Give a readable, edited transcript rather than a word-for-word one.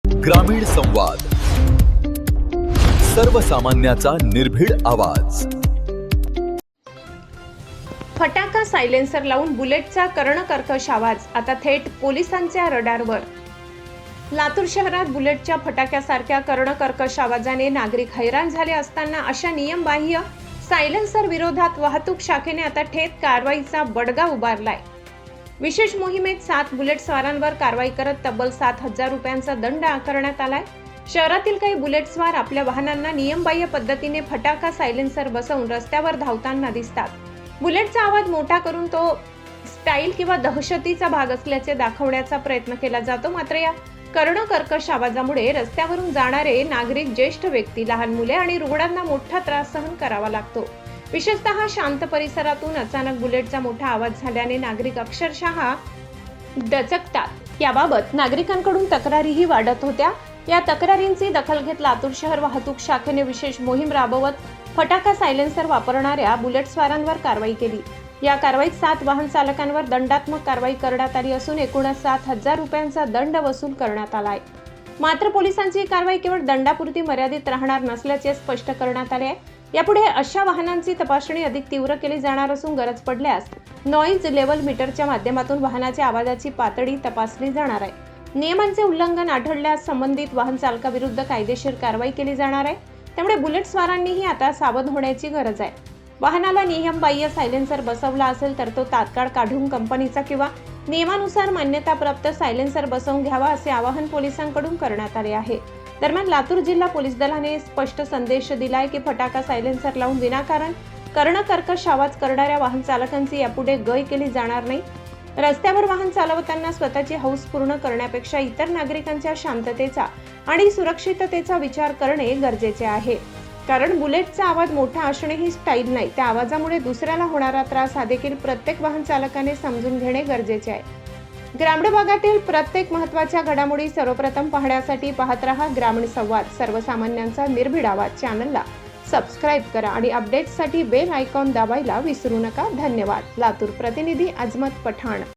ग्रामीण संवाद, सर्वसामान्याचा निर्भीड आवाज. फटाका सायलेन्सर लावून बुलेटचा कर्णकर्कश आवाज आता थेट पोलिसांच्या रडारवर. लातूर शहरात बुलेटच्या फटाक्यासारख्या कर्णकर्कश आवाजाने नागरिक हैराण झाले असताना अशा नियमबाह्य सायलेन्सर विरोधात वाहतूक शाखेने आता थेट कारवाईचा बडगा उभारलाय. विशेष मोहिमेत 7 बुलेट स्वारांवर कारवाई करत तब्बल 7,000 रुपयांचा दंड आकारण्यात आलाय. शहरातील काही बुलेट स्वार आपल्या वाहनांना नियमबाह्य पद्धतीने फटाका सायलेन्सर बसवून रस्त्यावर धावताना दिसतात. बुलेटचा आवाज मोठा करून तो स्टाईल किंवा दहशतीचा भाग असल्याचे दाखवण्याचा प्रयत्न केला जातो. मात्र या कर्णकर्कश आवाजामुळे रस्त्यावरून जाणारे नागरिक, ज्येष्ठ व्यक्ती, लहान मुले आणि रुग्णांना मोठा त्रास सहन करावा लागतो. विशेषतः शांत परिसरातून अचानक बुलेटचा मोठा आवाज झाल्याने नागरिक अक्षरशः दचकतात. याबाबत नागरिकांकडून तक्रारीही वाढत होत्या. या तक्रारींची दखल घेत लातूर शहर वाहतूक शाखेने विशेष मोहीम राबवत फटाका सायलेन्सर वापरणाऱ्या बुलेटस्वारांवर कारवाई केली. या कारवाईत 7 वाहन चालकांवर दंडात्मक कारवाई करण्यात आली असून एकूणच 7,000 रुपयांचा दंड वसूल करण्यात आला आहे. मात्र पोलिसांची कारवाई केवळ दंडापुरती मर्यादित राहणार नसल्याचे स्पष्ट करण्यात आले आहे. यापुढे अशा वाहनांची तपासणी अधिक तीव्र केली जाणार असून गरज पडल्यास नॉईज लेव्हल मीटरच्या माध्यमातून वाहनाच्या आवाजाची पातळी तपासली जाणार आहे. नियमांचे उल्लंघन आढळल्यास संबंधित वाहन चालकाविरुद्ध कायदेशीर कारवाई केली जाणार आहे. त्यामुळे बुलेट स्वारांनीही आता सावध होण्याची गरज आहे. वाहनाला नियमबाह्य सायलेन्सर बसवला असेल तर तो तात्काळ काढून कंपनीचा किंवा नियमानुसार मान्यताप्राप्त सायलेन्सर बसवून घ्यावा असे आवाहन पोलिसांकडून करण्यात आले आहे. दरम्यान लातूर जिल्हा पोलीस दलाने स्पष्ट संदेश दिलाय की फटाका सायलेन्सर लावून विनाकारण कर्णकर्कश आवाज करणाऱ्या वाहन चालकांची यापुढे गय केली जाणार नाही. रस्त्यावर वाहन चालवताना स्वतःची हौस पूर्ण करण्यापेक्षा इतर नागरिकांच्या शांततेचा आणि सुरक्षिततेचा विचार करणे गरजेचे आहे. कारण बुलेटचा आवाज मोठा असणे ही स्टाईल नाही. त्या आवाजामुळे दुसऱ्याला होणारा त्रास हा देखील प्रत्येक वाहन चालकाने समजून घेणे गरजेचे आहे. ग्रामीण भागातील प्रत्येक महत्त्वाच्या घडामोडी सर्वप्रथम पाहण्यासाठी पाहत रहा ग्रामीण संवाद, सर्वसामान्यांचा निर्भीड आवाज. चॅनलला सबस्क्राईब करा आणि अपडेट्ससाठी बेल आयकॉन दाबायला विसरू नका. धन्यवाद. लातूर प्रतिनिधी अजमत पठाण.